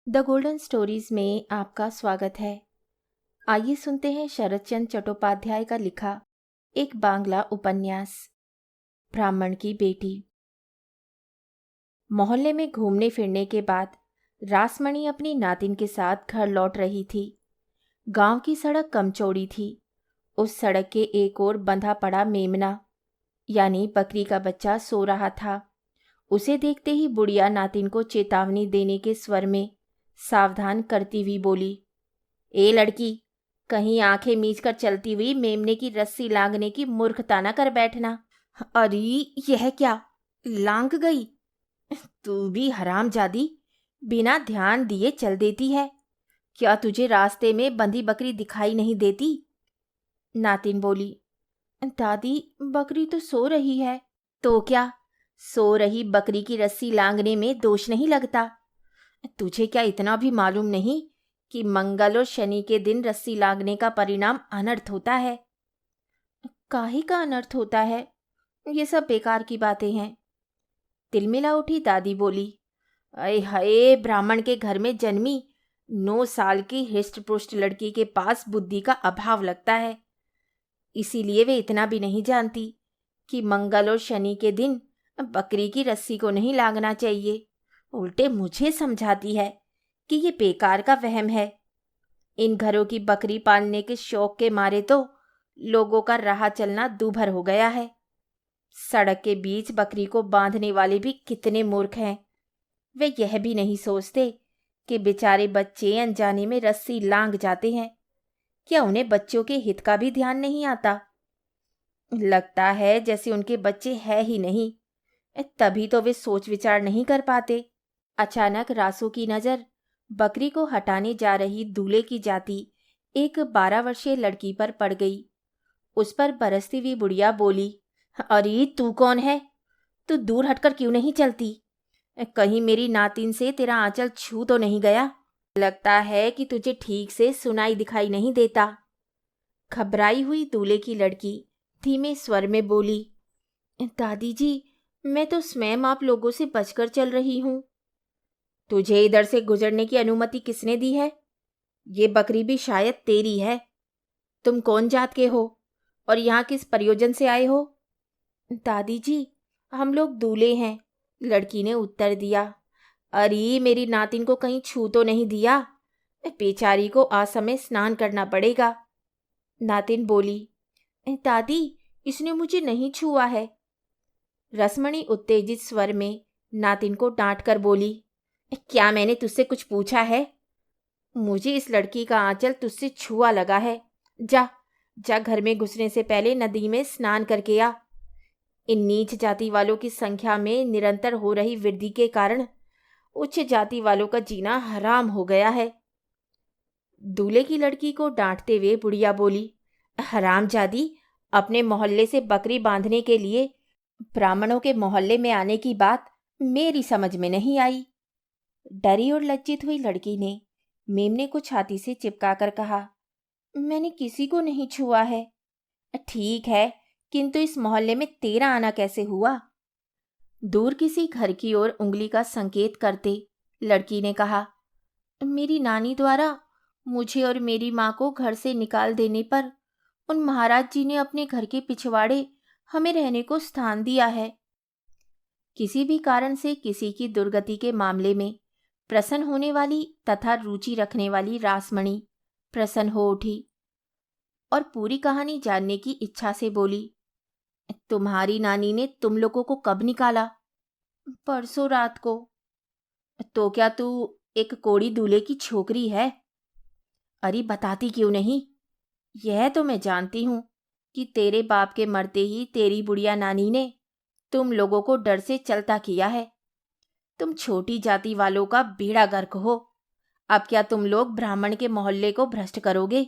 The golden stories में आपका स्वागत है। आइए सुनते हैं शरत चंद्र चट्टोपाध्याय का लिखा एक बांग्ला उपन्यास, ब्राह्मण की बेटी। मोहल्ले में घूमने फिरने के बाद रासमणी अपनी नातिन के साथ घर लौट रही थी। गांव की सड़क कम चौड़ी थी। उस सड़क के एक ओर बंधा पड़ा मेमना यानी बकरी का बच्चा सो रहा था। उसे देखते ही बुढ़िया नातिन को चेतावनी देने के स्वर में सावधान करती हुई बोली, ए लड़की, कहीं आंखें मीच कर चलती हुई मेमने की रस्सी लांघने की मूर्खता न कर बैठना। अरे यह क्या, लांघ गई? तू भी हरामजादी, बिना ध्यान दिए चल देती है। क्या तुझे रास्ते में बंधी बकरी दिखाई नहीं देती? नातिन बोली, दादी बकरी तो सो रही है। तो क्या, सो रही बकरी की रस्सी लांघने में दोष नहीं लगता? तुझे क्या इतना भी मालूम नहीं कि मंगल और शनि के दिन रस्सी लांघने का परिणाम अनर्थ होता है? काहे का अनर्थ होता है? ये सब बेकार की बातें हैं। तिलमिला उठी दादी बोली, अरे हाय, ब्राह्मण के घर में जन्मी 9 साल की हृष्ट पुष्ट लड़की के पास बुद्धि का अभाव लगता है। इसीलिए वे इतना भी नहीं जानती कि मंगल और शनि के दिन बकरी की रस्सी को नहीं लांघना चाहिए। उल्टे मुझे समझाती है कि ये बेकार का वहम है। इन घरों की बकरी पालने के शौक के मारे तो लोगों का राह चलना दूभर हो गया है। सड़क के बीच बकरी को बांधने वाले भी कितने मूर्ख हैं। वे यह भी नहीं सोचते कि बेचारे बच्चे अनजाने में रस्सी लांघ जाते हैं। क्या उन्हें बच्चों के हित का भी ध्यान नहीं आता? लगता है जैसे उनके बच्चे है ही नहीं, तभी तो वे सोच विचार नहीं कर पाते। अचानक रासू की नज़र बकरी को हटाने जा रही दूल्हे की जाती एक 12 वर्षीय लड़की पर पड़ गई। उस पर बरसती हुई बुढ़िया बोली, अरे तू कौन है? तू दूर हटकर क्यों नहीं चलती? कहीं मेरी नातिन से तेरा आंचल छू तो नहीं गया? लगता है कि तुझे ठीक से सुनाई दिखाई नहीं देता। घबराई हुई दूल्हे की लड़की धीमे स्वर में बोली, दादी जी, मैं तो स्वयं आप लोगों से बचकर चल रही हूँ। तुझे इधर से गुजरने की अनुमति किसने दी है? ये बकरी भी शायद तेरी है। तुम कौन जात के हो और यहाँ किस प्रयोजन से आए हो? दादी जी, हम लोग दूल्हे हैं, लड़की ने उत्तर दिया। अरे मेरी नातिन को कहीं छू तो नहीं दिया? बेचारी को असमय स्नान करना पड़ेगा। नातिन बोली, दादी, इसने मुझे नहीं छुआ है। रसमणी उत्तेजित स्वर में नातिन को डांट कर बोली, क्या मैंने तुझसे कुछ पूछा है? मुझे इस लड़की का आंचल तुझसे छुआ लगा है। जा जा, घर में घुसने से पहले नदी में स्नान करके आ। इन नीच जाति वालों की संख्या में निरंतर हो रही वृद्धि के कारण उच्च जाति वालों का जीना हराम हो गया है। दूल्हे की लड़की को डांटते हुए बुढ़िया बोली, हरामजादी, अपने मोहल्ले से बकरी बांधने के लिए ब्राह्मणों के मोहल्ले में आने की बात मेरी समझ में नहीं आई। डरी और लज्जित हुई लड़की ने मेमने को छाती से चिपकाकर कहा, मैंने किसी को नहीं छुआ है। ठीक है, किंतु इस मोहल्ले में तेरा आना कैसे हुआ? दूर किसी घर की ओर उंगली का संकेत करते लड़की ने कहा, मेरी नानी द्वारा मुझे और मेरी माँ को घर से निकाल देने पर उन महाराज जी ने अपने घर के पिछवाड़े हमें रहने को स्थान दिया है। किसी भी कारण से किसी की दुर्गति के मामले में प्रसन्न होने वाली तथा रुचि रखने वाली रासमणी प्रसन्न हो उठी और पूरी कहानी जानने की इच्छा से बोली, तुम्हारी नानी ने तुम लोगों को कब निकाला? परसों रात को। तो क्या तू एक कोड़ी दूल्हे की छोकरी है? अरे बताती क्यों नहीं? यह तो मैं जानती हूँ कि तेरे बाप के मरते ही तेरी बुढ़िया नानी ने तुम लोगों को डर से चलता किया है। तुम छोटी जाति वालों का बेड़ा गर्क हो। अब क्या तुम लोग ब्राह्मण के मोहल्ले को भ्रष्ट करोगे?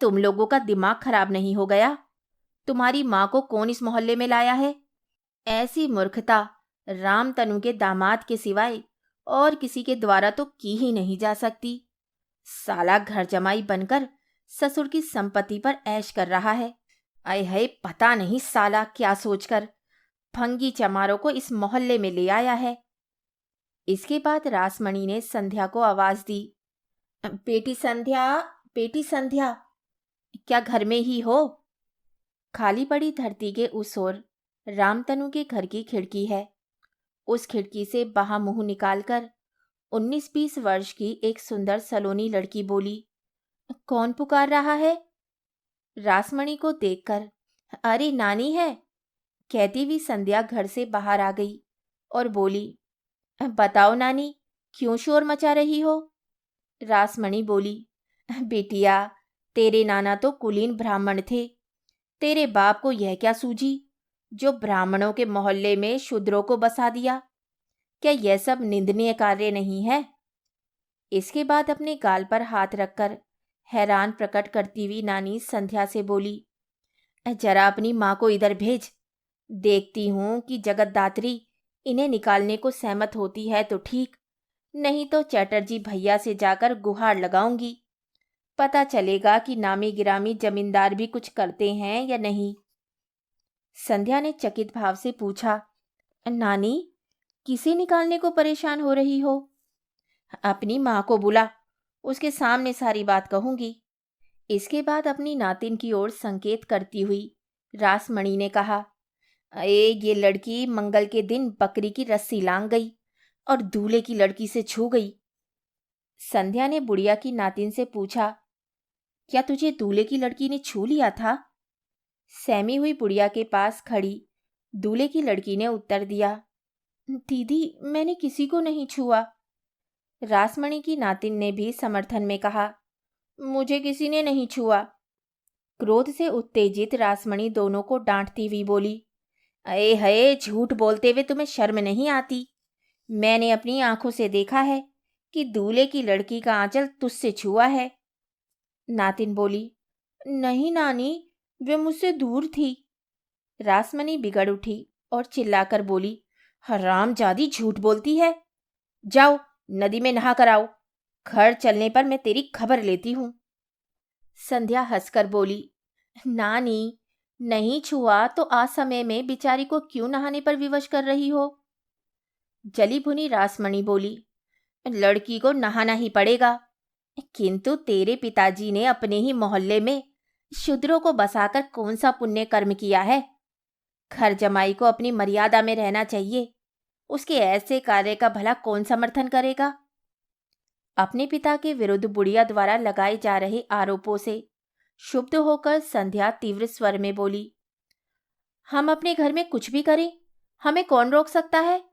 तुम लोगों का दिमाग खराब नहीं हो गया? तुम्हारी माँ को कौन इस मोहल्ले में लाया है? ऐसी मूर्खता राम तनु के दामाद के सिवाय और किसी के द्वारा तो की ही नहीं जा सकती। साला घर जमाई बनकर ससुर की संपत्ति पर ऐश कर रहा है। अय है, पता नहीं साला क्या सोचकर भंगी चमारों को इस मोहल्ले में ले आया है। इसके बाद रासमणि ने संध्या को आवाज दी, बेटी संध्या, बेटी संध्या, क्या घर में ही हो? खाली पड़ी धरती के उस ओर रामतनु के घर की खिड़की है। उस खिड़की से बाहर मुंह निकालकर 19-20 वर्ष की एक सुंदर सलोनी लड़की बोली, कौन पुकार रहा है? रासमणि को देखकर, अरे नानी है, कहती हुई संध्या घर से बाहर आ गई और बोली, बताओ नानी, क्यों शोर मचा रही हो? रासमणि बोली, बेटिया, तेरे नाना तो कुलीन ब्राह्मण थे। तेरे बाप को यह क्या सूझी जो ब्राह्मणों के मोहल्ले में शूद्रों को बसा दिया? क्या यह सब निंदनीय कार्य नहीं है? इसके बाद अपने गाल पर हाथ रखकर हैरान प्रकट करती हुई नानी संध्या से बोली, जरा अपनी माँ को इधर भेज। देखती हूं कि जगतदात्री इन्हें निकालने को सहमत होती है तो ठीक, नहीं तो चैटर्जी भैया से जाकर गुहार लगाऊंगी। पता चलेगा कि नामी गिरामी जमींदार भी कुछ करते हैं या नहीं। संध्या ने चकित भाव से पूछा, नानी, किसे निकालने को परेशान हो रही हो? अपनी माँ को बुला, उसके सामने सारी बात कहूंगी। इसके बाद अपनी नातिन की ओर संकेत करती हुई रासमणि ने कहा, ये लड़की मंगल के दिन बकरी की रस्सी लांग गई और दूल्हे की लड़की से छू गई। संध्या ने बुढ़िया की नातिन से पूछा, क्या तुझे दूल्हे की लड़की ने छू लिया था? सहमी हुई बुढ़िया के पास खड़ी दूल्हे की लड़की ने उत्तर दिया, दीदी, मैंने किसी को नहीं छुआ। रासमणि की नातिन ने भी समर्थन में कहा, मुझे किसी ने नहीं छुआ। क्रोध से उत्तेजित रासमणि दोनों को डांटती हुई बोली, अये हये, झूठ बोलते हुए तुम्हें शर्म नहीं आती? मैंने अपनी आंखों से देखा है कि दूल्हे की लड़की का आंचल तुझसे छुआ है। नातिन बोली, नहीं नानी, वे मुझसे दूर थी। रासमणि बिगड़ उठी और चिल्लाकर बोली, हरामजादी, झूठ बोलती है। जाओ, नदी में नहा कर आओ। घर चलने पर मैं तेरी खबर लेती हूं। संध्या हंसकर बोली, नानी, नहीं छुआ तो आज समय में बिचारी को क्यों नहाने पर विवश कर रही हो? जली भुनी रासमणि बोली, लड़की को नहाना ही पड़ेगा, किंतु तेरे पिताजी ने अपने ही मोहल्ले में शूद्रों को बसाकर कौन सा पुण्य कर्म किया है? घर जमाई को अपनी मर्यादा में रहना चाहिए। उसके ऐसे कार्य का भला कौन समर्थन करेगा? अपने पिता के विरुद्ध बुढ़िया द्वारा लगाए जा रहे आरोपों से क्षुब्ध होकर संध्या तीव्र स्वर में बोली, हम अपने घर में कुछ भी करें, हमें कौन रोक सकता है?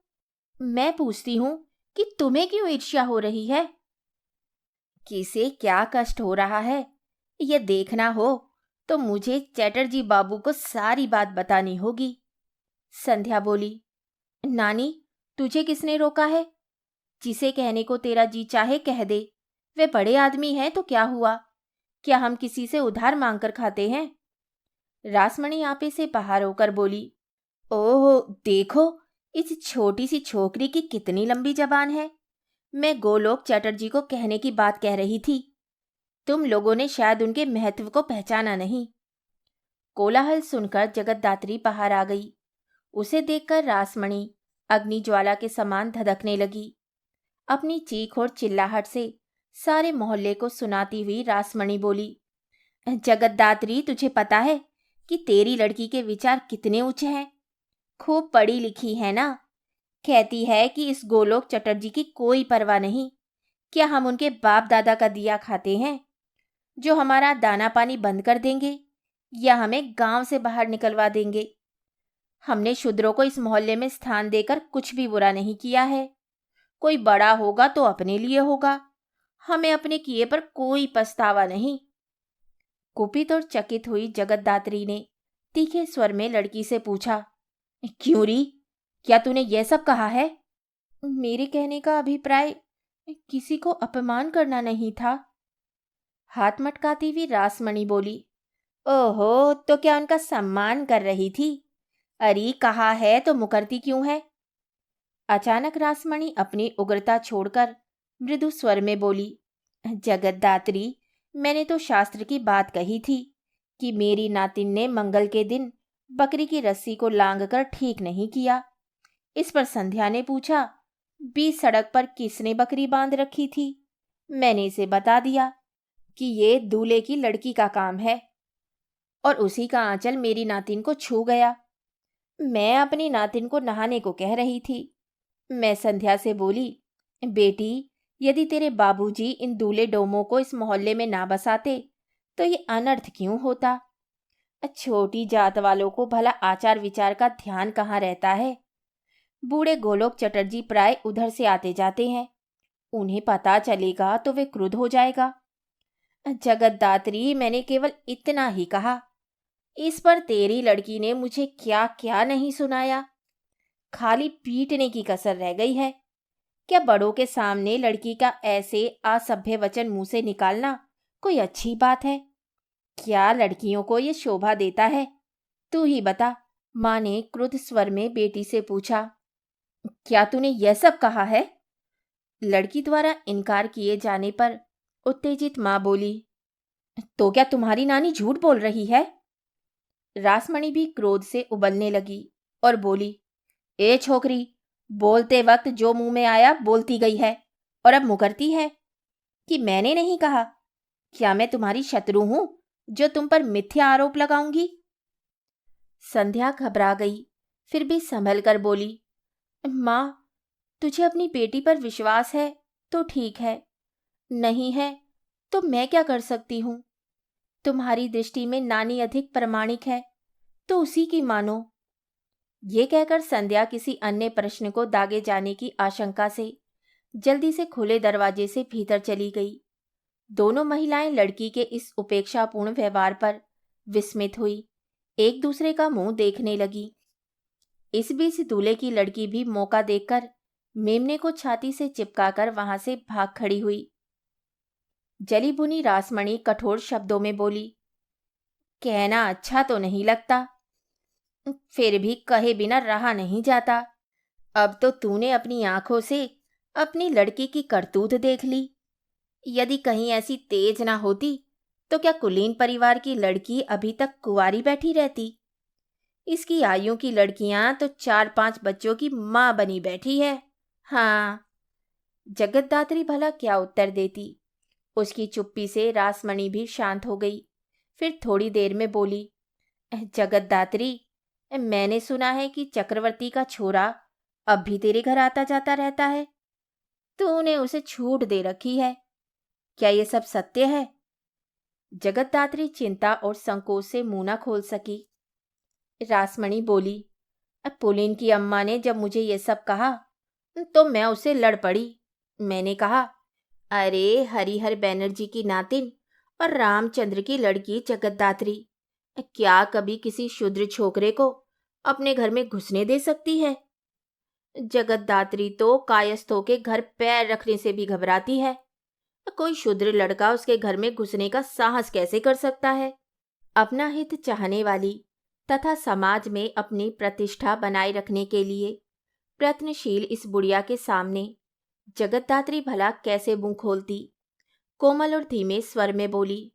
मैं पूछती हूं कि तुम्हें क्यों ईर्ष्या हो रही है? किसे क्या कष्ट हो रहा है यह देखना हो तो मुझे चैटर्जी बाबू को सारी बात बतानी होगी। संध्या बोली, नानी, तुझे किसने रोका है? जिसे कहने को तेरा जी चाहे कह दे। वे बड़े आदमी हैं तो क्या हुआ? क्या हम किसी से उधार मांगकर खाते हैं? रासमणि आपे से बाहर होकर बोली, ओह देखो, इस छोटी सी छोकरी की कितनी लंबी जबान है। मैं गोलोक चैटर्जी को कहने की बात कह रही थी। तुम लोगों ने शायद उनके महत्व को पहचाना नहीं। कोलाहल सुनकर जगतदात्री बाहर आ गई। उसे देखकर रासमणि अग्नि ज्वाला के समान धधकने लगी। अपनी चीख और चिल्लाहट से सारे मोहल्ले को सुनाती हुई रासमणि बोली, जगतदात्री, तुझे पता है कि तेरी लड़की के विचार कितने ऊंचे हैं? खूब पढ़ी लिखी है ना? कहती है कि इस गोलोक चटर्जी की कोई परवाह नहीं। क्या हम उनके बाप दादा का दिया खाते हैं जो हमारा दाना पानी बंद कर देंगे या हमें गांव से बाहर निकलवा देंगे? हमने शूद्रों को इस मोहल्ले में स्थान देकर कुछ भी बुरा नहीं किया है। कोई बड़ा होगा तो अपने लिए होगा, हमें अपने किए पर कोई पछतावा नहीं। कुपित और चकित हुई जगतदात्री ने तीखे स्वर में लड़की से पूछा, क्यों री, क्या तूने यह सब कहा है? मेरे कहने का अभिप्राय किसी को अपमान करना नहीं था। हाथ मटकाती हुई रासमणि बोली, ओहो, तो क्या उनका सम्मान कर रही थी? अरे कहा है तो मुकरती क्यों है? अचानक रासमणि अपनी उग्रता छोड़कर मृदु स्वर में बोली, जगतदात्री, मैंने तो शास्त्र की बात कही थी कि मेरी नातिन ने मंगल के दिन बकरी की रस्सी को लांघकर ठीक नहीं किया। इस पर संध्या ने पूछा, बीच सड़क पर किसने बकरी बांध रखी थी? मैंने इसे बता दिया कि ये दूल्हे की लड़की का काम है, और उसी का आंचल मेरी नातिन को छू गया। मैं अपनी नातिन को नहाने को कह रही थी। मैं संध्या से बोली, बेटी, यदि तेरे बाबूजी इन दूल्हे डोमों को इस मोहल्ले में ना बसाते तो ये अनर्थ क्यों होता? छोटी जात वालों को भला आचार विचार का ध्यान कहाँ रहता है? बूढ़े गोलोक चटर्जी प्राय उधर से आते जाते हैं, उन्हें पता चलेगा तो वे क्रुद्ध हो जाएगा। जगतदात्री, मैंने केवल इतना ही कहा। इस पर तेरी लड़की ने मुझे क्या क्या नहीं सुनाया। खाली पीटने की कसर रह गई है। क्या बड़ों के सामने लड़की का ऐसे असभ्य वचन मुंह से निकालना कोई अच्छी बात है? क्या लड़कियों को ये शोभा देता है? तू ही बता। माँ ने क्रुद्ध स्वर में बेटी से पूछा। क्या तूने यह सब कहा है? लड़की द्वारा इनकार किए जाने पर उत्तेजित माँ बोली, तो क्या तुम्हारी नानी झूठ बोल रही है? रासमणी भी क्रोध से उबलने लगी और बोली, ए छोकरी, बोलते वक्त जो मुंह में आया बोलती गई है, और अब मुकरती है कि मैंने नहीं कहा। क्या मैं तुम्हारी शत्रु हूं जो तुम पर मिथ्या आरोप लगाऊंगी? संध्या घबरा गई, फिर भी संभल कर बोली, माँ, तुझे अपनी बेटी पर विश्वास है तो ठीक है, नहीं है तो मैं क्या कर सकती हूँ? तुम्हारी दृष्टि में नानी अधिक प्रामाणिक है तो उसी की मानो। ये कहकर संध्या किसी अन्य प्रश्न को दागे जाने की आशंका से जल्दी से खुले दरवाजे से भीतर चली गई। दोनों महिलाएं लड़की के इस उपेक्षापूर्ण व्यवहार पर विस्मित हुई, एक दूसरे का मुंह देखने लगी। इस बीच दूल्हे की लड़की भी मौका देखकर मेमने को छाती से चिपकाकर वहां से भाग खड़ी हुई। जली बुनी रासमणी कठोर शब्दों में बोली, कहना अच्छा तो नहीं लगता, फिर भी कहे बिना रहा नहीं जाता। अब तो तूने अपनी आंखों से अपनी लड़की की करतूत देख ली। यदि कहीं ऐसी तेज ना होती तो क्या कुलीन परिवार की लड़की अभी तक कुंवारी बैठी रहती? इसकी आयु की लड़कियां तो 4-5 बच्चों की माँ बनी बैठी है। हाँ। जगतदात्री भला क्या उत्तर देती? उसकी चुप्पी से रासमणी भी शांत हो गई। फिर थोड़ी देर में बोली, जगतदात्री, मैंने सुना है कि चक्रवर्ती का छोरा अब भी तेरे घर आता जाता रहता है। तूने उसे छूट दे रखी है, क्या ये सब सत्य है? जगतदात्री चिंता और संकोच से मुंह न खोल सकी। रासमणी बोली, पुलिन की अम्मा ने जब मुझे ये सब कहा तो मैं उससे लड़ पड़ी। मैंने कहा, अरे हरिहर बैनर्जी की नातिन और रामचंद्र की लड़की जगतदात्री क्या कभी किसी शूद्र छोकरे को अपने घर में घुसने दे सकती है? जगतदात्री तो कायस्थों के घर पैर रखने से भी घबराती है। कोई शूद्र लड़का उसके घर में घुसने का साहस कैसे कर सकता है? अपना हित चाहने वाली तथा समाज में अपनी प्रतिष्ठा बनाए रखने के लिए प्रयत्नशील इस बुढ़िया के सामने जगतदात्री भला कैसे मुंह खोलती? कोमल और धीमे स्वर में बोली,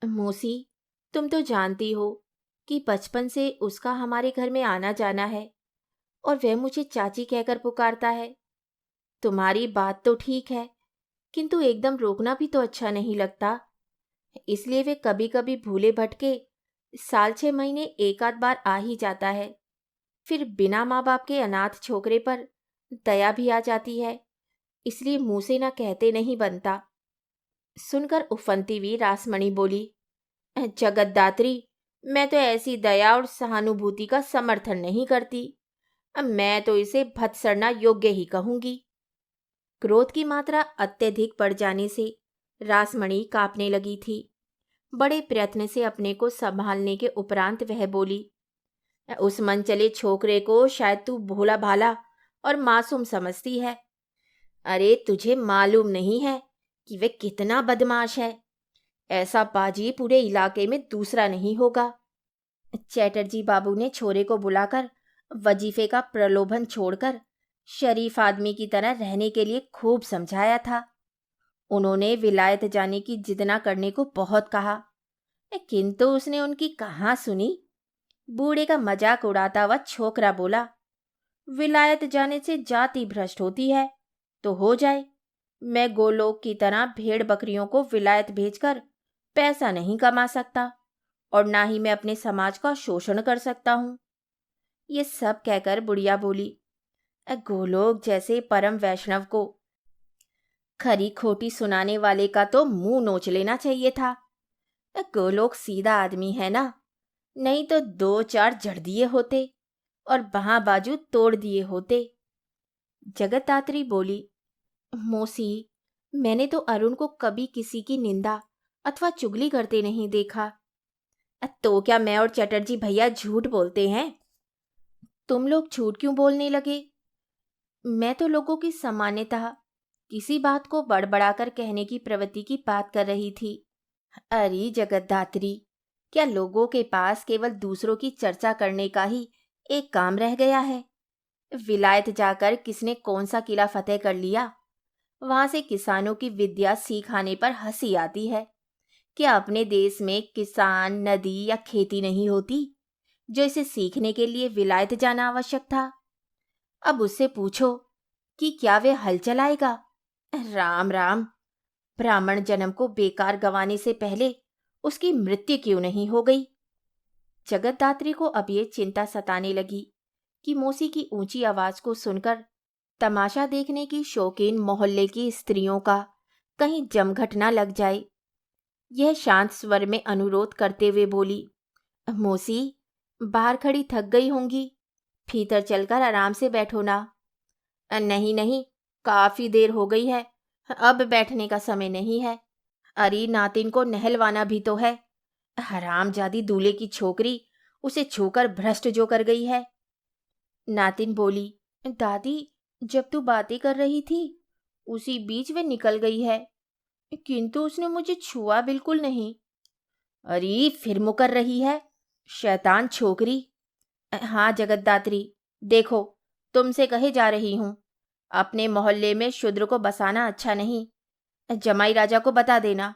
मौसी, तुम तो जानती हो कि बचपन से उसका हमारे घर में आना जाना है और वह मुझे चाची कहकर पुकारता है। तुम्हारी बात तो ठीक है, किंतु एकदम रोकना भी तो अच्छा नहीं लगता। इसलिए वे कभी कभी भूले भटके साल 6 महीने एक आध बार आ ही जाता है। फिर बिना माँ बाप के अनाथ छोकरे पर दया भी आ जाती है, इसलिए मुंह से ना कहते नहीं बनता। सुनकर उफनती हुई रासमणी बोली, जगतदात्री, मैं तो ऐसी दया और सहानुभूति का समर्थन नहीं करती। मैं तो इसे भत्सरना योग्य ही कहूंगी। क्रोध की मात्रा अत्यधिक बढ़ जाने से रासमणी कांपने लगी थी। बड़े प्रयत्न से अपने को संभालने के उपरांत वह बोली, उस मनचले छोकरे को शायद तू भोला भाला और मासूम समझती है। अरे तुझे मालूम नहीं है कि वह कितना बदमाश है। ऐसा बाजी पूरे इलाके में दूसरा नहीं होगा। चैटर्जी बाबू ने छोरे को बुलाकर वजीफे का प्रलोभन छोड़कर शरीफ आदमी की तरह रहने के लिए खूब समझाया था। उन्होंने विलायत जाने की जिद न करने को बहुत कहा, किंतु उसने उनकी कहाँ सुनी। बूढ़े का मजाक उड़ाता हुआ छोकरा बोला, विलायत जाने से जाति भ्रष्ट होती है, तो हो जाए। मैं गोलोक की तरह भेड़ बकरियों को विलायत भेजकर पैसा नहीं कमा सकता और ना ही मैं अपने समाज का शोषण कर सकता हूँ। ये सब कहकर बुढ़िया बोली, गोलोक जैसे परम वैष्णव को खरी खोटी सुनाने वाले का तो मुंह नोच लेना चाहिए था। गोलोक सीधा आदमी है ना, नहीं तो 2-4 जड़ दिए होते और बाहां बाजू तोड़ दिए होते। जगतदात्री बोली, मौसी, मैंने तो अरुण को कभी किसी की निंदा अथवा चुगली करते नहीं देखा। तो क्या मैं और चटर्जी भैया झूठ बोलते हैं? तुम लोग झूठ क्यों बोलने लगे? मैं तो लोगों की सामान्यतः किसी बात को बड़बड़ाकर कहने की प्रवृत्ति की बात कर रही थी। अरे जगतदात्री, क्या लोगों के पास केवल दूसरों की चर्चा करने का ही एक काम रह गया है? विलायत जाकर किसने कौन सा किला फतेह कर लिया, वहां से किसानों की विद्या सीख आने पर हंसी आती है। क्या अपने देश में किसान, नदी या खेती नहीं होती जो इसे सीखने के लिए विलायत जाना आवश्यक था? अब उससे पूछो कि क्या वे हल चलाएगा? राम राम, ब्राह्मण जन्म को बेकार गंवाने से पहले उसकी मृत्यु क्यों नहीं हो गई? जगतदात्री को अब ये चिंता सताने लगी कि मौसी की ऊंची आवाज को सुनकर तमाशा देखने की शौकीन मोहल्ले की स्त्रियों का कहीं जमघट न लग जाए। यह शांत स्वर में अनुरोध करते हुए बोली, मौसी, बाहर खड़ी थक गई होंगी, भीतर चलकर आराम से बैठो ना। नहीं नहीं, काफी देर हो गई है, अब बैठने का समय नहीं है। अरे नातिन को नहलवाना भी तो है। हरामजादी दूल्हे की छोकरी उसे छूकर भ्रष्ट जो कर गई है। नातिन बोली, दादी, जब तू बातें कर रही थी उसी बीच वे निकल गई है, किंतु उसने मुझे छुआ बिल्कुल नहीं। अरे फिर मुकर रही है, शैतान छोकरी। हाँ जगतदात्री, देखो, तुमसे कहे जा रही हूँ, अपने मोहल्ले में शूद्र को बसाना अच्छा नहीं। जमाई राजा को बता देना।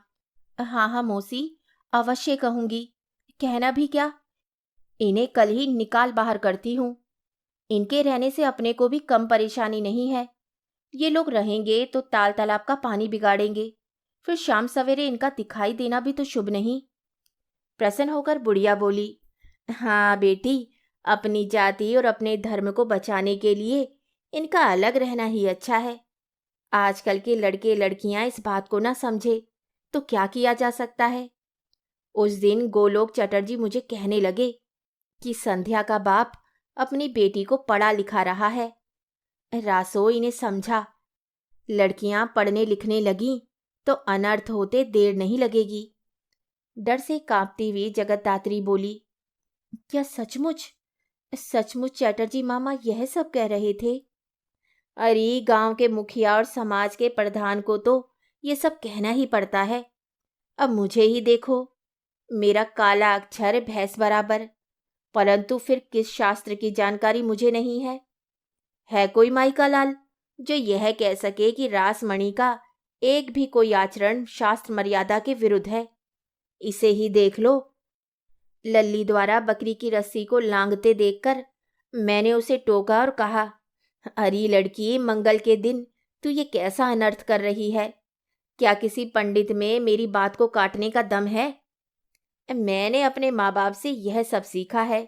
हाँ हाँ मौसी, अवश्य कहूंगी। कहना भी क्या, इन्हें कल ही निकाल बाहर करती हूँ। इनके रहने से अपने को भी कम परेशानी नहीं है। ये लोग रहेंगे तो ताल तालाब का पानी बिगाड़ेंगे, फिर शाम सवेरे इनका दिखाई देना भी तो शुभ नहीं। प्रसन्न होकर बुढ़िया बोली, हाँ बेटी, अपनी जाति और अपने धर्म को बचाने के लिए इनका अलग रहना ही अच्छा है। आजकल के लड़के लड़कियां इस बात को ना समझे तो क्या किया जा सकता है। उस दिन गोलोक चटर्जी मुझे कहने लगे कि संध्या का बाप अपनी बेटी को पढ़ा लिखा रहा है। रासो इन्हें समझा, लड़कियां पढ़ने लिखने लगीं तो अनर्थ होते देर नहीं लगेगी। डर से कांपती हुई जगतदात्री बोली, क्या सचमुच सचमुच चटर्जी मामा यह सब कह रहे थे? अरे गांव के मुखिया और समाज के प्रधान को तो ये सब कहना ही पड़ता है। अब मुझे ही देखो, मेरा काला अक्षर भैंस बराबर, परंतु फिर किस शास्त्र की जानकारी मुझे नहीं है। है कोई माई का लाल जो यह कह सके कि रासमणि का एक भी कोई आचरण शास्त्र मर्यादा के विरुद्ध है? इसे ही देख लो। लल्ली द्वारा बकरी की रस्सी को लांघते देखकर मैंने उसे टोका और कहा, अरे लड़की, मंगल के दिन तू ये कैसा अनर्थ कर रही है? क्या किसी पंडित में मेरी बात को काटने का दम है? मैंने अपने माँ बाप से यह सब सीखा है।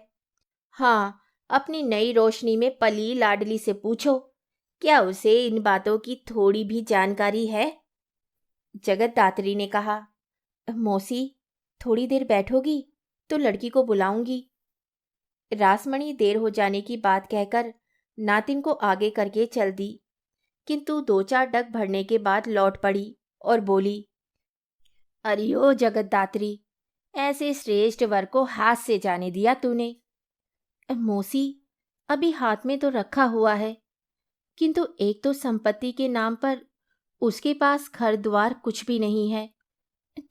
हाँ, अपनी नई रोशनी में पली लाडली से पूछो, क्या उसे इन बातों की थोड़ी भी जानकारी है? जगतदात्री ने कहा, मौसी, थोड़ी देर बैठोगी तो लड़की को बुलाऊंगी। रासमणि देर हो जाने की बात कहकर नातिन को आगे करके चल दी, किंतु 2-4 डग भरने के बाद लौट पड़ी और बोली, अरे ओ जगतदात्री, ऐसे श्रेष्ठ वर को हाथ से जाने दिया तूने। मौसी, अभी हाथ में तो रखा हुआ है, किंतु एक तो संपत्ति के नाम पर उसके पास घर द्वार कुछ भी नहीं है,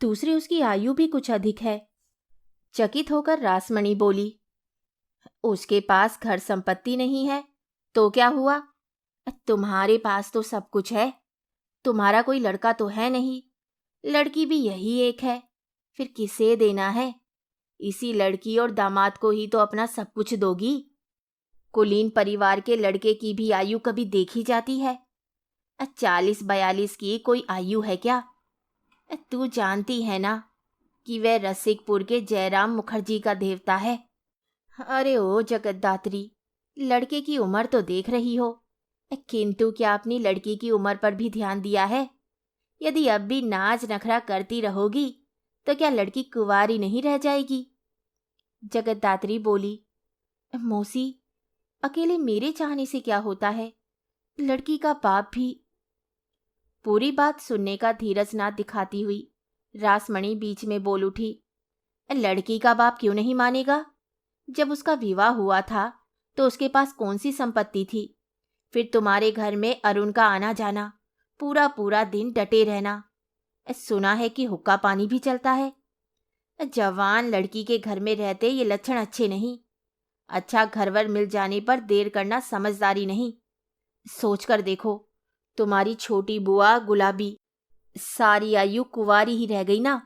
दूसरी उसकी आयु भी कुछ अधिक है। चकित होकर रासमणि बोली, उसके पास घर संपत्ति नहीं है तो क्या हुआ? तुम्हारे पास तो सब कुछ है। तुम्हारा कोई लड़का तो है नहीं, लड़की भी यही एक है, फिर किसे देना है? इसी लड़की और दामाद को ही तो अपना सब कुछ दोगी। कुलीन परिवार के लड़के की भी आयु कभी देखी जाती है? 40-42 की कोई आयु है क्या? तू जानती है ना कि वह रसिकपुर के जयराम मुखर्जी का देवता है। अरे ओ जगतदात्री, लड़के की उम्र तो देख रही हो, किंतु क्या अपनी लड़की की उम्र पर भी ध्यान दिया है? यदि अब भी नाच नखरा करती रहोगी तो क्या लड़की कुंवारी नहीं रह जाएगी? जगतदात्री बोली, मौसी, अकेले मेरे चाहने से क्या होता है? लड़की का बाप भी। पूरी बात सुनने का धीरज ना दिखाती हुई रासमणी बीच में बोल उठी, लड़की का बाप क्यों नहीं मानेगा? जब उसका विवाह हुआ था तो उसके पास कौन सी संपत्ति थी? फिर तुम्हारे घर में अरुण का आना जाना, पूरा पूरा दिन डटे रहना। सुना है कि हुक्का पानी भी चलता है। जवान लड़की के घर में रहते ये लक्षण अच्छे नहीं। अच्छा घरवर मिल जाने पर देर करना समझदारी नहीं। सोचकर देखो, तुम्हारी छोटी बुआ गुलाबी सारी आयु कुंवारी ही रह गई ना।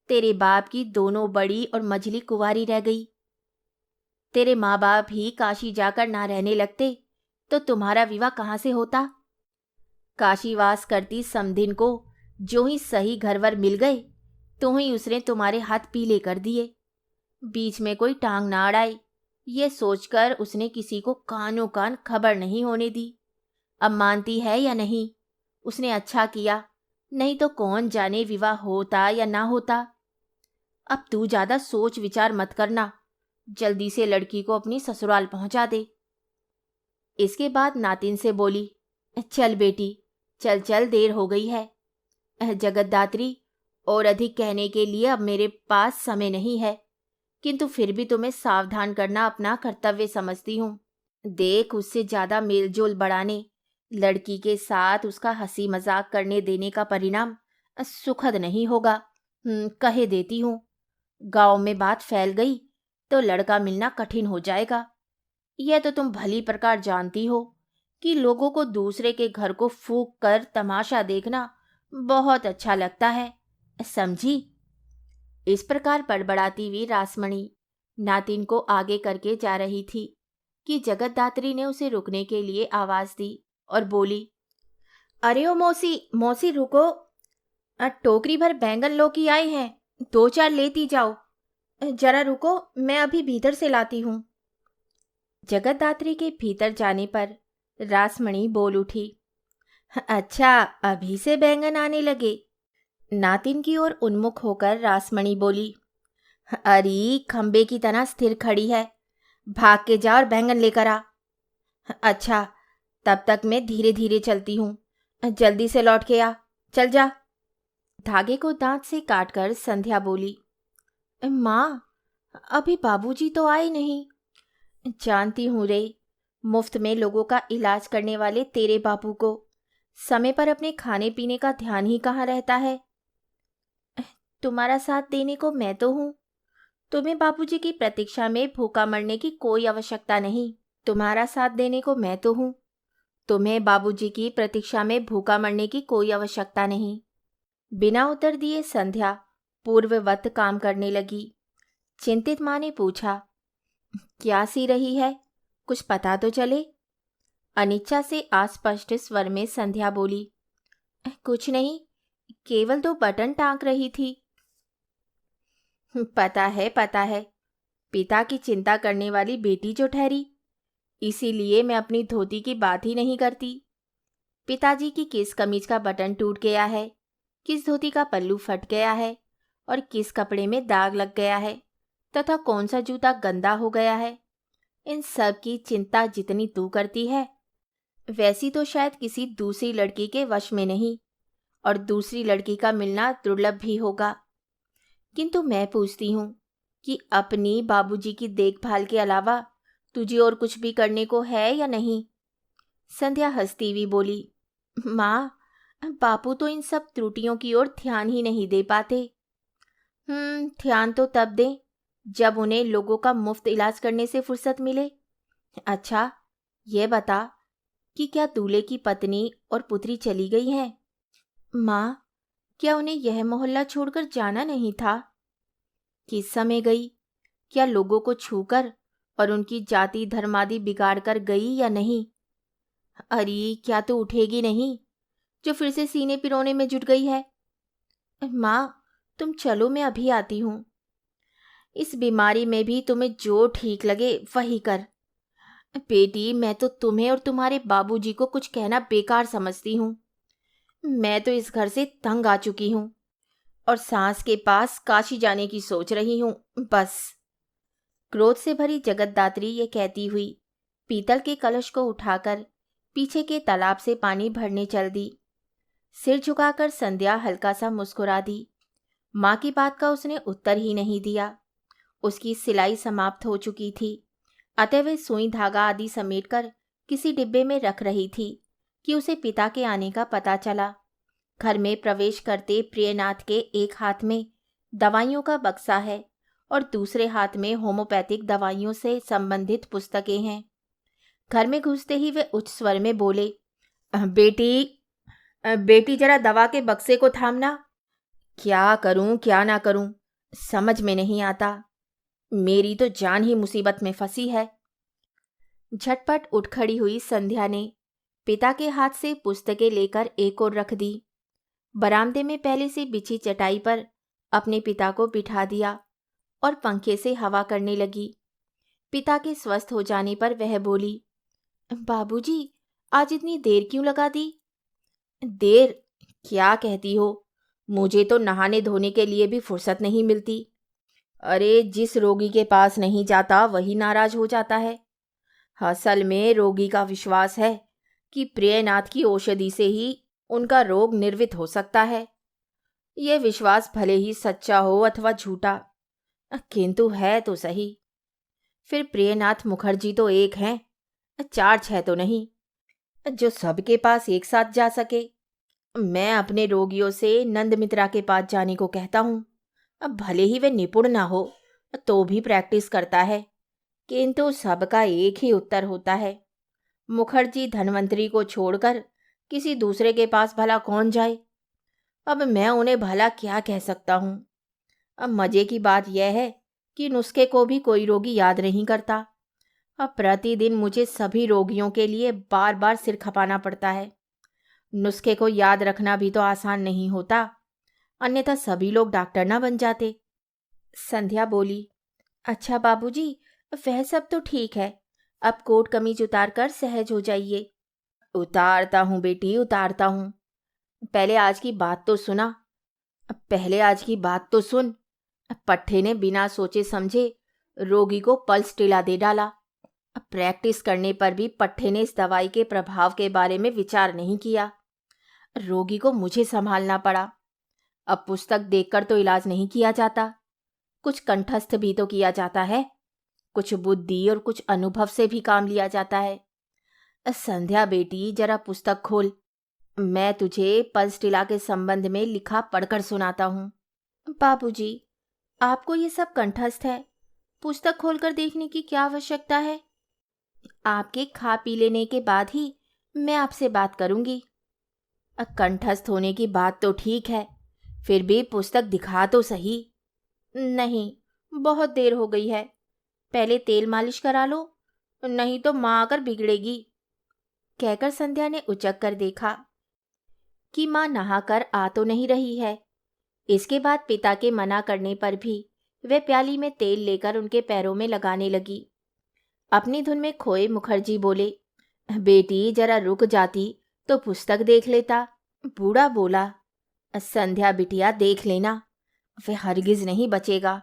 तेरे बाप की दोनों बड़ी और मझली कुंवारी रह गई। तेरे माँ बाप ही काशी जाकर ना रहने लगते तो तुम्हारा विवाह कहाँ से होता? काशीवास करती समधिन को जो ही सही घरवर मिल गए तो ही उसने तुम्हारे हाथ पीले कर दिए। बीच में कोई टांग ना अड़ाए, ये सोचकर उसने किसी को कानों कान खबर नहीं होने दी। अब मानती है या नहीं? उसने अच्छा किया, नहीं तो कौन जाने विवाह होता या ना होता। अब तू ज्यादा सोच विचार मत करना, जल्दी से लड़की को अपनी ससुराल पहुंचा दे। इसके बाद नातिन से बोली, चल बेटी, चल चल, देर हो गई है। जगतदात्री, और अधिक कहने के लिए अब मेरे पास समय नहीं है, किंतु फिर भी तुम्हें सावधान करना अपना कर्तव्य समझती हूँ। देख, उससे ज्यादा मेलजोल बढ़ाने, लड़की के साथ उसका हंसी मजाक करने देने का परिणाम सुखद नहीं होगा। कहे देती हूँ, गांव में बात फैल गई तो लड़का मिलना कठिन हो जाएगा। यह तो तुम भली प्रकार जानती हो कि लोगों को दूसरे के घर को फूंक कर तमाशा देखना बहुत अच्छा लगता है, समझी? इस प्रकार बड़बड़ाती हुई रासमणी नातिन को आगे करके जा रही थी कि जगतदात्री ने उसे रुकने के लिए आवाज दी और बोली, अरे ओ मौसी, मौसी रुको, टोकरी भर बैंगन लौकी आए हैं, 2-4 लेती जाओ। जरा रुको, मैं अभी भीतर से लाती हूँ। जगतदात्री के भीतर जाने पर रासमणी बोल उठी, अच्छा अभी से बैंगन आने लगे? नातिन की ओर उन्मुख होकर रासमणी बोली, अरे खंबे की तरह स्थिर खड़ी है, भाग के जा और बैंगन लेकर आ। अच्छा, तब तक मैं धीरे धीरे चलती हूँ, जल्दी से लौट के आ, चल जा। धागे को दांत से काटकर संध्या बोली, माँ, अभी बाबूजी तो आए नहीं। जानती हूँ रे, मुफ्त में लोगों का इलाज करने वाले तेरे बापू को समय पर अपने खाने पीने का ध्यान ही कहाँ रहता है। तुम्हारा साथ देने को मैं तो हूँ। तुम्हें बाबूजी की प्रतीक्षा में भूखा मरने की कोई आवश्यकता नहीं। तुम्हारा साथ देने को मैं तो हूँ। तुम्हें बाबूजी की प्रतीक्षा में भूखा मरने की कोई आवश्यकता नहीं। बिना उत्तर दिए संध्या पूर्ववत काम करने लगी। चिंतित माँ ने पूछा, क्या सी रही है, कुछ पता तो चले। अनिच्छा से अस्पष्ट स्वर में संध्या बोली, कुछ नहीं, केवल 2 बटन टाँक रही थी। पता है, पता है, पिता की चिंता करने वाली बेटी जो ठहरी, इसीलिए मैं अपनी धोती की बात ही नहीं करती। पिताजी की किस कमीज का बटन टूट गया है, किस धोती का पल्लू फट गया है और किस कपड़े में दाग लग गया है तथा कौन सा जूता गंदा हो गया है, इन सब की चिंता जितनी तू करती है वैसी तो शायद किसी दूसरी लड़की के वश में नहीं, और दूसरी लड़की का मिलना दुर्लभ भी होगा। किंतु मैं पूछती हूँ कि अपनी बाबूजी की देखभाल के अलावा तुझे और कुछ भी करने को है या नहीं? संध्या हंसती हुई बोली, माँ, बापू तो इन सब त्रुटियों की ओर ध्यान ही नहीं दे पाते। ध्यान तो तब दें जब उन्हें लोगों का मुफ्त इलाज करने से फुर्सत मिले। अच्छा, ये बता कि क्या दूल्हे की पत्नी और पुत्री चली गई हैं? माँ, क्या उन्हें यह मोहल्ला छोड़कर जाना नहीं था? किस समय गई? क्या लोगों को छूकर और उनकी जाति धर्मादि बिगाड़ कर गई या नहीं? अरे, क्या तू उठेगी नहीं? जो फिर से सीने पिरोने में जुट गई है। माँ, तुम चलो, मैं अभी आती हूँ। इस बीमारी में भी तुम्हें जो ठीक लगे वही कर। बेटी, मैं तो तुम्हें और तुम्हारे बाबूजी को कुछ कहना बेकार समझती हूँ। मैं तो इस घर से तंग आ चुकी हूँ और सास के पास काशी जाने की सोच रही हूँ, बस। क्रोध से भरी जगतदात्री ये कहती हुई पीतल के कलश को उठाकर पीछे के तालाब से पानी भरने चल दी। सिर झुकाकर संध्या हल्का सा मुस्कुरा दी। माँ की बात का उसने उत्तर ही नहीं दिया। उसकी सिलाई समाप्त हो चुकी थी, अतः वे सुई धागा आदि समेटकर किसी डिब्बे में रख रही थी कि उसे पिता के आने का पता चला। घर में प्रवेश करते प्रियनाथ के एक हाथ में दवाइयों का बक्सा है और दूसरे हाथ में होम्योपैथिक दवाइयों से संबंधित पुस्तकें हैं। घर में घुसते ही वे उच्च स्वर में बोले, बेटी, बेटी, जरा दवा के बक्से को थामना। क्या करूं क्या ना करूं समझ में नहीं आता। मेरी तो जान ही मुसीबत में फंसी है। झटपट उठ खड़ी हुई संध्या ने पिता के हाथ से पुस्तकें लेकर एक ओर रख दी। बरामदे में पहले से बिछी चटाई पर अपने पिता को बिठा दिया और पंखे से हवा करने लगी। पिता के स्वस्थ हो जाने पर वह बोली, बाबूजी, आज इतनी देर क्यों लगा दी? देर? क्या कहती हो? मुझे तो नहाने धोने के लिए भी फुर्सत नहीं मिलती। अरे, जिस रोगी के पास नहीं जाता वही नाराज हो जाता है। असल में रोगी का विश्वास है कि प्रियनाथ की औषधि से ही उनका रोग निर्वित हो सकता है। यह विश्वास भले ही सच्चा हो अथवा झूठा, किंतु है तो सही। फिर प्रियनाथ मुखर्जी तो एक हैं, 4-6 तो नहीं, जो सबके पास एक साथ जा सके। मैं अपने रोगियों से नंद मित्रा के पास जाने को कहता हूँ। अब भले ही वे निपुण ना हो तो भी प्रैक्टिस करता है, किंतु सबका एक ही उत्तर होता है, मुखर्जी धनवंतरी को छोड़कर किसी दूसरे के पास भला कौन जाए। अब मैं उन्हें भला क्या कह सकता हूँ। अब मजे की बात यह है कि नुस्खे को भी कोई रोगी याद नहीं करता। अब प्रतिदिन मुझे सभी रोगियों के लिए बार बार सिर खपाना पड़ता है। नुस्खे को याद रखना भी तो आसान नहीं होता, अन्यथा सभी लोग डॉक्टर ना बन जाते। संध्या बोली, अच्छा बाबूजी, वह सब तो ठीक है। अब कोट कमीज उतार कर सहज हो जाइए। उतारता हूँ बेटी, उतारता हूँ। पहले आज की बात तो सुना। पहले आज की बात तो सुन। पट्टे ने बिना सोचे समझे रोगी को पल्स टिला दे डाला। प्रैक्टिस करने पर भी पट्टे ने इस दवाई के प्रभाव के बारे में विचार नहीं किया। रोगी को मुझे संभालना पड़ा। अब पुस्तक देखकर तो इलाज नहीं किया जाता, कुछ कंठस्थ भी तो किया जाता है, कुछ बुद्धि और कुछ अनुभव से भी काम लिया जाता है। संध्या बेटी, जरा पुस्तक खोल। मैं तुझे पल्स टिला के संबंध में लिखा पढ़कर सुनाता हूँ। बाबूजी, आपको ये सब कंठस्थ है, पुस्तक खोलकर देखने की क्या आवश्यकता है? आपके खा पी लेने के बाद ही मैं आपसे बात करूंगी। कंठस्थ होने की बात तो ठीक है, फिर भी पुस्तक दिखा तो सही। नहीं, बहुत देर हो गई है, पहले तेल मालिश करा लो, नहीं तो माँ आकर बिगड़ेगी। कहकर संध्या ने उचक कर देखा कि माँ नहाकर आ तो नहीं रही है। इसके बाद पिता के मना करने पर भी वे प्याली में तेल लेकर उनके पैरों में लगाने लगी। अपनी धुन में खोए मुखर्जी बोले, बेटी, जरा रुक जाती तो पुस्तक देख लेता। बूढ़ा बोला, संध्या बिटिया, देख लेना, वह हरगिज नहीं बचेगा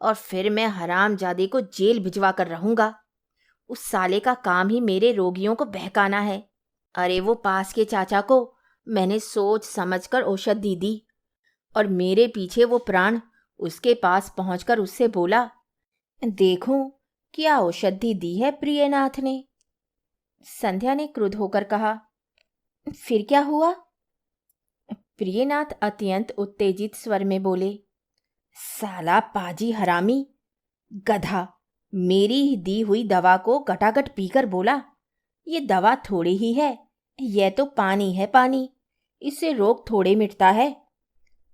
और फिर मैं हरामजादे को जेल भिजवा कर रहूंगा। उस साले का काम ही मेरे रोगियों को बहकाना है। अरे, वो पास के चाचा को मैंने सोच समझकर औषधि दी और मेरे पीछे वो प्राण उसके पास पहुंचकर उससे बोला, देखूं क्या औषधि दी है प्रियनाथ ने। संध्या ने क्रुद्ध होकर कहा, फिर क्या हुआ? प्रियनाथ अत्यंत उत्तेजित स्वर में बोले, साला पाजी हरामी, गधा, मेरी दी हुई दवा को गटागट पीकर बोला, ये दवा थोड़ी ही है, यह तो पानी है, पानी, इससे रोग थोड़े मिटता है।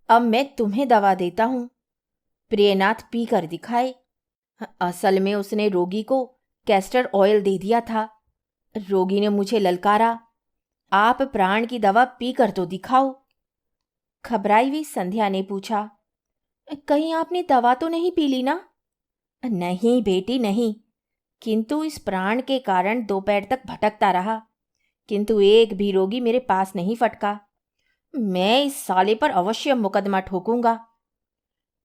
अब मैं तुम्हें दवा देता हूं। प्रियनाथ पी कर दिखाए। असल में उसने रोगी को कैस्टर ऑयल दे दिया था। रोगी ने मुझे ललकारा, आप प्राण की दवा पी कर तो दिखाओ। घबराई हुई संध्या ने पूछा, कहीं आपने दवा तो नहीं पी ली ना? नहीं बेटी नहीं, किंतु इस प्राण के कारण दोपहर तक भटकता रहा, किंतु एक भी रोगी मेरे पास नहीं फटका। मैं इस साले पर अवश्य मुकदमा ठोकूंगा।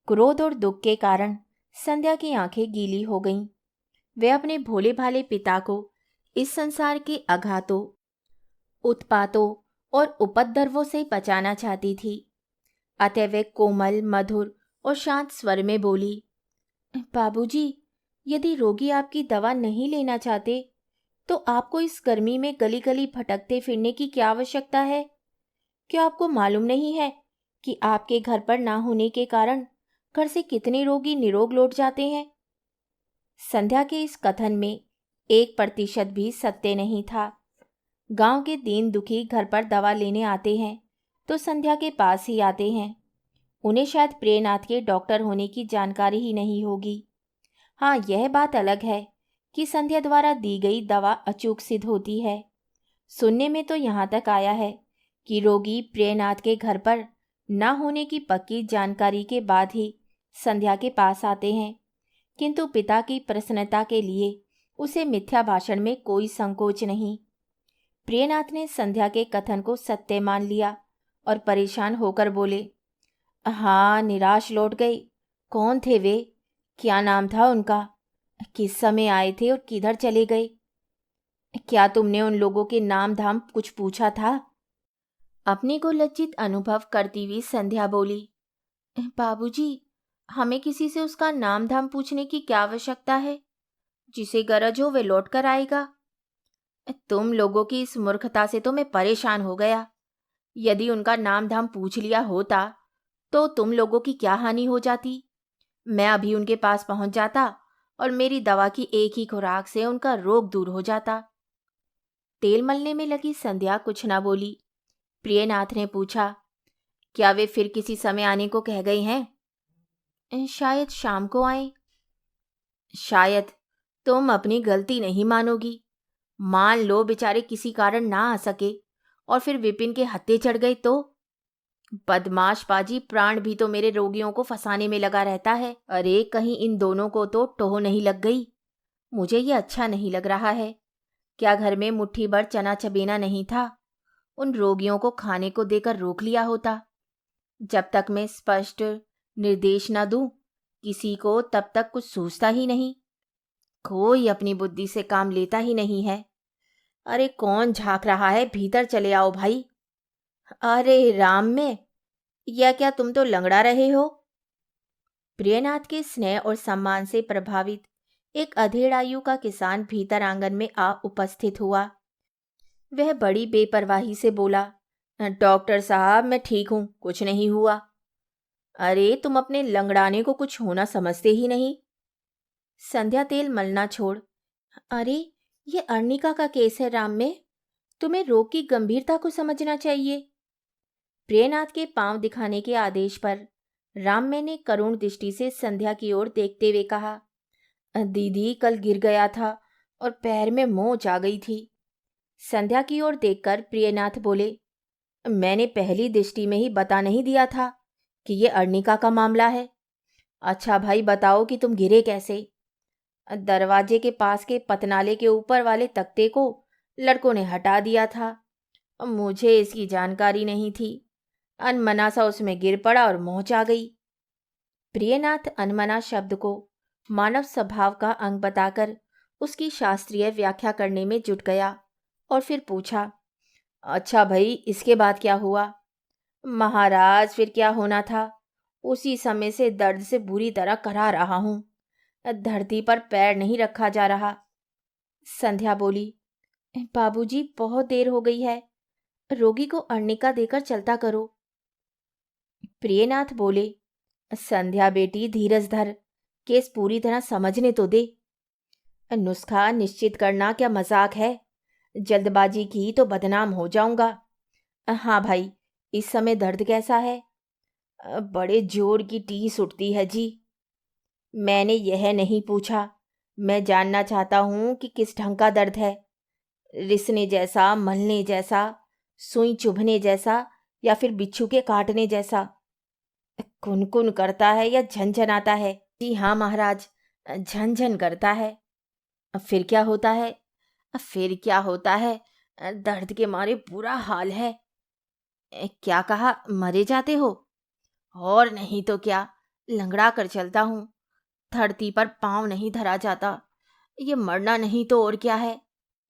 क्रोध और दुख के कारण संध्या की आंखें गीली हो गईं। वे अपने भोले भाले पिता को इस संसार के आघातों, उत्पातों और उपद्रवों से बचाना चाहती थी। अतः वे कोमल, मधुर और शांत स्वर में बोली, बाबूजी, यदि रोगी आपकी दवा नहीं लेना चाहते तो आपको इस गर्मी में गली गली भटकते फिरने की क्या आवश्यकता है? क्या आपको मालूम नहीं है कि आपके घर पर ना होने के कारण घर से कितने रोगी निरोग लौट जाते हैं? संध्या के इस कथन में 1% भी सत्य नहीं था। गांव के दीन दुखी घर पर दवा लेने आते हैं तो संध्या के पास ही आते हैं। उन्हें शायद प्रियनाथ के डॉक्टर होने की जानकारी ही नहीं होगी। हाँ, यह बात अलग है कि संध्या द्वारा दी गई दवा अचूक सिद्ध होती है। सुनने में तो यहाँ तक आया है कि रोगी प्रियनाथ के घर पर ना होने की पक्की जानकारी के बाद ही संध्या के पास आते हैं, किंतु पिता की प्रसन्नता के लिए उसे मिथ्या भाषण में कोई संकोच नहीं। प्रियनाथ ने संध्या के कथन को सत्य मान लिया और परेशान होकर बोले, हाँ, निराश लौट गई। कौन थे वे? क्या नाम था उनका? किस समय आए थे और किधर चले गए? क्या तुमने उन लोगों के नाम धाम कुछ पूछा था? अपने को लज्जित अनुभव करती हुई संध्या बोली, बाबूजी, हमें किसी से उसका नाम धाम पूछने की क्या आवश्यकता है? जिसे गरज हो वे लौट कर आएगा। तुम लोगों की इस मूर्खता से तो मैं परेशान हो गया। यदि उनका नाम धाम पूछ लिया होता तो तुम लोगों की क्या हानि हो जाती? मैं अभी उनके पास पहुंच जाता और मेरी दवा की एक ही खुराक से उनका रोग दूर हो जाता। तेल मलने में लगी संध्या कुछ ना बोली। प्रियनाथ ने पूछा, क्या वे फिर किसी समय आने को कह गए हैं? शायद शाम को आए। शायद। तुम अपनी गलती नहीं मानोगी। मान लो बेचारे किसी कारण ना आ सके और फिर विपिन के हत्थे चढ़ गए तो? बदमाश पाजी प्राण भी तो मेरे रोगियों को फंसाने में लगा रहता है। अरे कहीं इन दोनों को तो टोह नहीं लग गई। मुझे ये अच्छा नहीं लग रहा है। क्या घर में मुट्ठी भर चना चबेना नहीं था? उन रोगियों को खाने को देकर रोक लिया होता। जब तक मैं स्पष्ट निर्देश न दूं किसी को, तब तक कुछ सूझता ही नहीं। कोई अपनी बुद्धि से काम लेता ही नहीं है। अरे कौन झांक रहा है? भीतर चले आओ भाई। अरे राम में, या क्या तुम तो लंगड़ा रहे हो? प्रियनाथ के स्नेह और सम्मान से प्रभावित एक अधेड़ आयु का किसान भीतर आंगन में आ उपस्थित हुआ। वह बड़ी बेपरवाही से बोला, डॉक्टर साहब, मैं ठीक हूं, कुछ नहीं हुआ। अरे तुम अपने लंगड़ाने को कुछ होना समझते ही नहीं। संध्या तेल मलना छोड़, अरे ये अर्निका का केस है राम में, तुम्हें रोग की गंभीरता को समझना चाहिए। प्रियनाथ के पांव दिखाने के आदेश पर राममे ने करुण दृष्टि से संध्या की ओर देखते हुए कहा, दीदी कल गिर गया था और पैर में मोच आ गई थी। संध्या की ओर देखकर प्रियनाथ बोले, मैंने पहली दृष्टि में ही बता नहीं दिया था कि ये अर्निका का मामला है। अच्छा भाई बताओ कि तुम गिरे कैसे? दरवाजे के पास के पतनाले के ऊपर वाले तख्ते को लड़कों ने हटा दिया था। मुझे इसकी जानकारी नहीं थी। अनमना सा उसमें गिर पड़ा और मोच आ गई। प्रियनाथ अनमना शब्द को मानव स्वभाव का अंग बताकर उसकी शास्त्रीय व्याख्या करने में जुट गया और फिर पूछा, अच्छा भाई, इसके बाद क्या हुआ? महाराज फिर क्या होना था? उसी समय से दर्द से बुरी तरह करा रहा हूं। धरती पर पैर नहीं रखा जा रहा। संध्या बोली, बाबूजी बहुत देर हो गई है, रोगी को अर्निका देकर चलता करो। प्रियनाथ बोले, संध्या बेटी धीरज धर, केस पूरी तरह समझने तो दे। नुस्खा निश्चित करना क्या मजाक है? जल्दबाजी की तो बदनाम हो जाऊंगा। हाँ भाई, इस समय दर्द कैसा है? बड़े जोर की टीस उठती है जी। मैंने यह नहीं पूछा, मैं जानना चाहता हूं कि किस ढंग का दर्द है। रिसने जैसा, मलने जैसा, सुई चुभने जैसा या फिर बिच्छू के काटने जैसा? कुन-कुन करता है या झनझनाता है? जी हाँ महाराज, झन-झन करता है। फिर क्या होता है? फिर क्या होता है? दर्द के मारे बुरा हाल है। क्या कहा, मरे जाते हो? और नहीं तो क्या, लंगड़ा कर चलता हूँ। धरती पर पाँव नहीं धरा जाता। ये मरना नहीं तो और क्या है।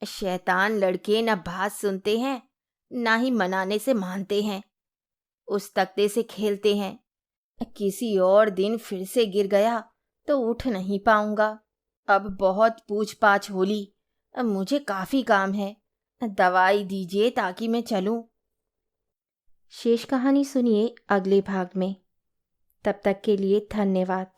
शैतान लड़के न बात सुनते हैं, ना ही मनाने से मानते हैं। उस तख्ते से खेलते हैं। किसी और दिन फिर से गिर गया तो उठ नहीं पाऊंगा। अब बहुत पूछ पाछ हो ली। अब मुझे काफी काम है। दवाई दीजिए ताकि मैं चलूं। शेष कहानी सुनिए अगले भाग में। तब तक के लिए धन्यवाद।